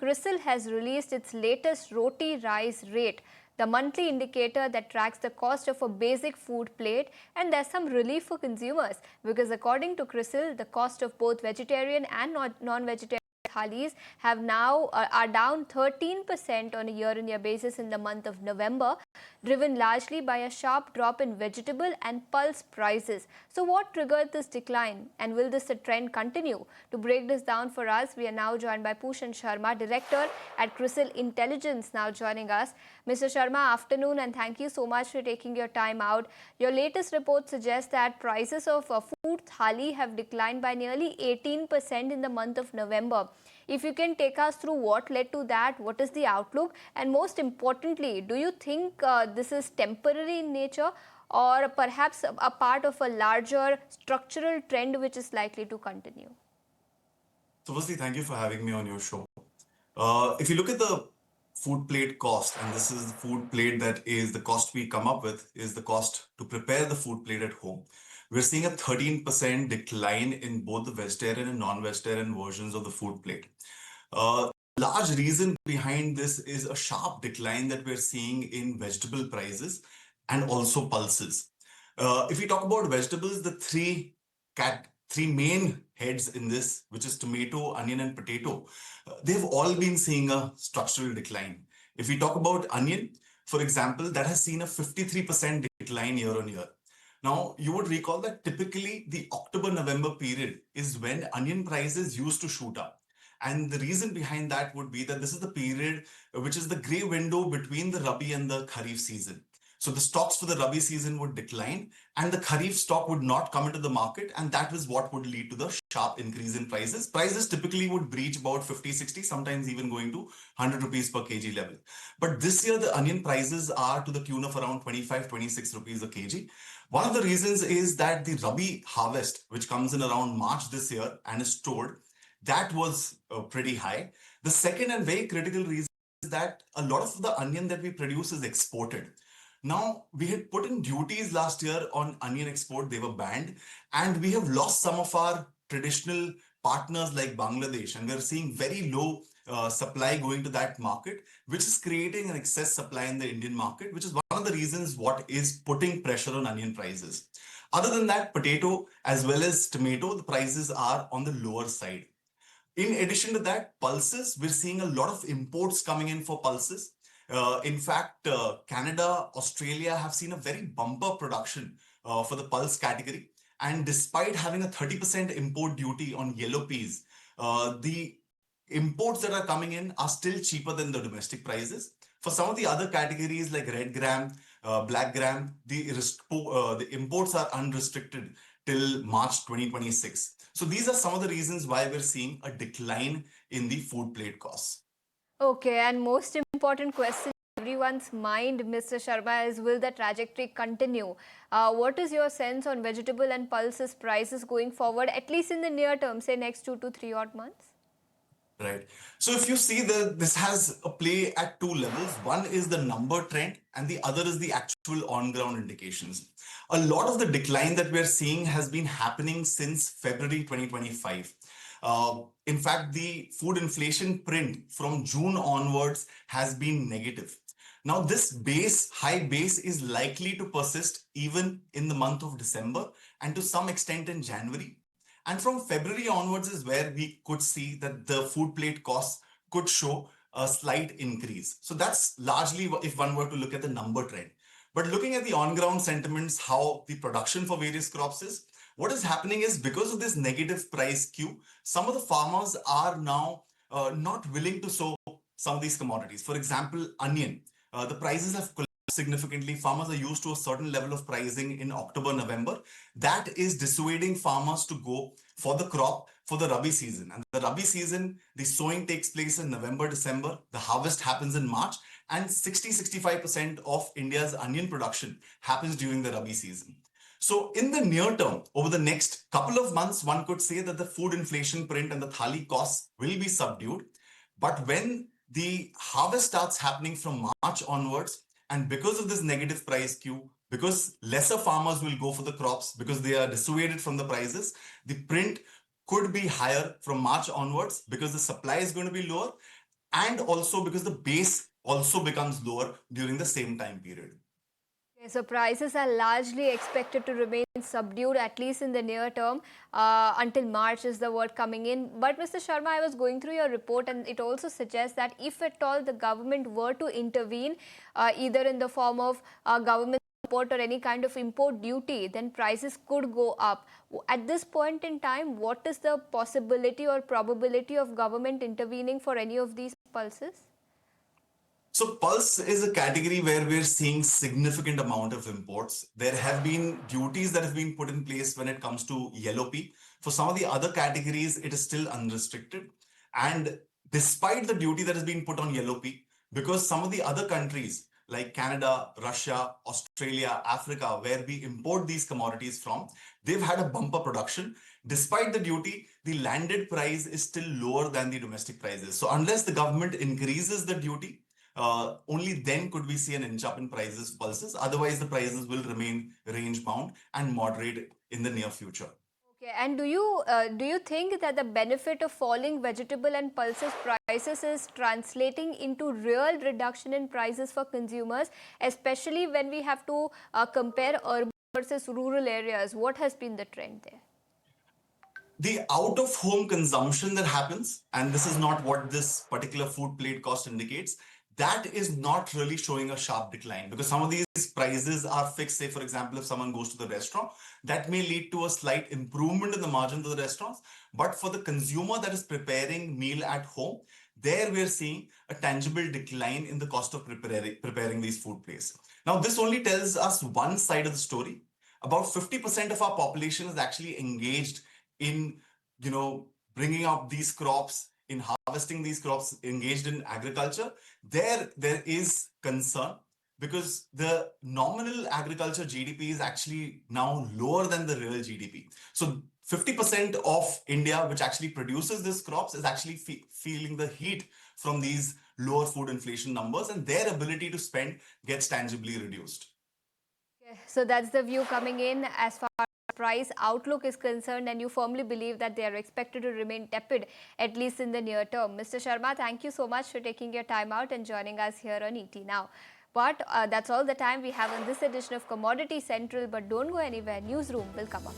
Crisil has released its latest roti rice rate, the monthly indicator that tracks the cost of a basic food plate, and there's some relief for consumers because according to Crisil, the cost of both vegetarian and non-vegetarian thalis have now are down 13% on a year-on-year basis in the month of November, driven largely by a sharp drop in vegetable and pulse prices. So what triggered this decline, and will this trend continue? To break this down for us, we are now joined by Pushan Sharma, Director at Crisil Intelligence, now joining us. Mr. Sharma, afternoon, and thank you so much for taking your time out. Your latest report suggests that prices of food thali have declined by nearly 18% in the month of November. If you can take us through what led to that, what is the outlook, and most importantly, do you think this is temporary in nature or perhaps a part of a larger structural trend which is likely to continue? So firstly, thank you for having me on your show. If you look at the food plate cost, and this is the food plate that is the cost we come up with, is the cost to prepare the food plate at home. We're seeing a 13% decline in both the vegetarian and non-vegetarian versions of the food plate. Large reason behind this is a sharp decline that we're seeing in vegetable prices and also pulses. If we talk about vegetables, the three main heads in this, which is tomato, onion, and potato, they've all been seeing a structural decline. If we talk about onion, for example, that has seen a 53% decline year on year. Now, you would recall that typically the October-November period is when onion prices used to shoot up. And the reason behind that would be that this is the period which is the grey window between the rabi and the kharif season. So the stocks for the rabi season would decline and the kharif stock would not come into the market, and that is what would lead to the sharp increase in prices. Prices typically would breach about 50, 60, sometimes even going to 100 rupees per kg level. But this year the onion prices are to the tune of around 25, 26 rupees a kg. One of the reasons is that the rabi harvest, which comes in around March this year and is stored, that was pretty high. The second and very critical reason is that a lot of the onion that we produce is exported. Now, we had put in duties last year on onion export, they were banned, and we have lost some of our traditional partners like Bangladesh, and we're seeing very low supply going to that market, which is creating an excess supply in the Indian market, which is one of the reasons what is putting pressure on onion prices. Other than that, potato as well as tomato, the prices are on the lower side. In addition to that, pulses, we're seeing a lot of imports coming in for pulses. In fact, Canada, Australia have seen a very bumper production for the pulse category. And despite having a 30% import duty on yellow peas, the imports that are coming in are still cheaper than the domestic prices. For some of the other categories like red gram, black gram, the imports are unrestricted till March 2026. So these are some of the reasons why we're seeing a decline in the food plate costs. Okay, and most important question in everyone's mind, Mr. Sharma, is will the trajectory continue? What is your sense on vegetable and pulses prices going forward, at least in the near term, say next 2 to 3 odd months? Right. So if you see this has a play at two levels. One is the number trend and the other is the actual on-ground indications. A lot of the decline that we're seeing has been happening since February 2025. In fact, the food inflation print from June onwards has been negative. Now, this high base is likely to persist even in the month of December and to some extent in January. And from February onwards is where we could see that the food plate costs could show a slight increase. So that's largely if one were to look at the number trend. But looking at the on-ground sentiments, how the production for various crops is, what is happening is because of this negative price skew, some of the farmers are now not willing to sow some of these commodities. For example, onion, the prices have collapsed significantly. Farmers are used to a certain level of pricing in October, November. That is dissuading farmers to go for the crop for the rabi season. And the rabi season, the sowing takes place in November, December. The harvest happens in March, and 60-65% of India's onion production happens during the rabi season. So in the near term, over the next couple of months, one could say that the food inflation print and the thali costs will be subdued. But when the harvest starts happening from March onwards, and because of this negative price skew, because lesser farmers will go for the crops because they are dissuaded from the prices, the print could be higher from March onwards because the supply is going to be lower. and also because the base also becomes lower during the same time period. Okay, so prices are largely expected to remain subdued, at least in the near term, until March is the word coming in. But Mr. Sharma, I was going through your report, and it also suggests that if at all the government were to intervene, either in the form of government support or any kind of import duty, then prices could go up. At this point in time, what is the possibility or probability of government intervening for any of these pulses? So pulse is a category where we're seeing significant amount of imports. There have been duties that have been put in place when it comes to yellow pea. For some of the other categories, it is still unrestricted. And despite the duty that has been put on yellow pea, because some of the other countries like Canada, Russia, Australia, Africa, where we import these commodities from, they've had a bumper production. Despite the duty, the landed price is still lower than the domestic prices. So unless the government increases the duty, only then could we see an inch up in prices pulses. Otherwise, the prices will remain range bound and moderate in the near future. Okay, and do you think that the benefit of falling vegetable and pulses prices is translating into real reduction in prices for consumers, especially when we have to compare urban versus rural areas? What has been the trend there? The out of home consumption that happens, and this is not what this particular food plate cost indicates, that is not really showing a sharp decline because some of these prices are fixed. Say, for example, if someone goes to the restaurant, that may lead to a slight improvement in the margins of the restaurants. But for the consumer that is preparing meal at home, there we're seeing a tangible decline in the cost of preparing these food plates. Now, this only tells us one side of the story. About 50% of our population is actually engaged in bringing up these crops, in harvesting these crops, engaged in agriculture. There is concern because the nominal agriculture GDP is actually now lower than the real GDP. So 50% of India, which actually produces these crops, is actually feeling the heat from these lower food inflation numbers, and their ability to spend gets tangibly reduced. Okay, so that's the view coming in as far as price outlook is concerned, and you firmly believe that they are expected to remain tepid, at least in the near term. Mr. Sharma, thank you so much for taking your time out and joining us here on ET Now. But that's all the time we have on this edition of Commodity Central. But don't go anywhere. Newsroom will come up.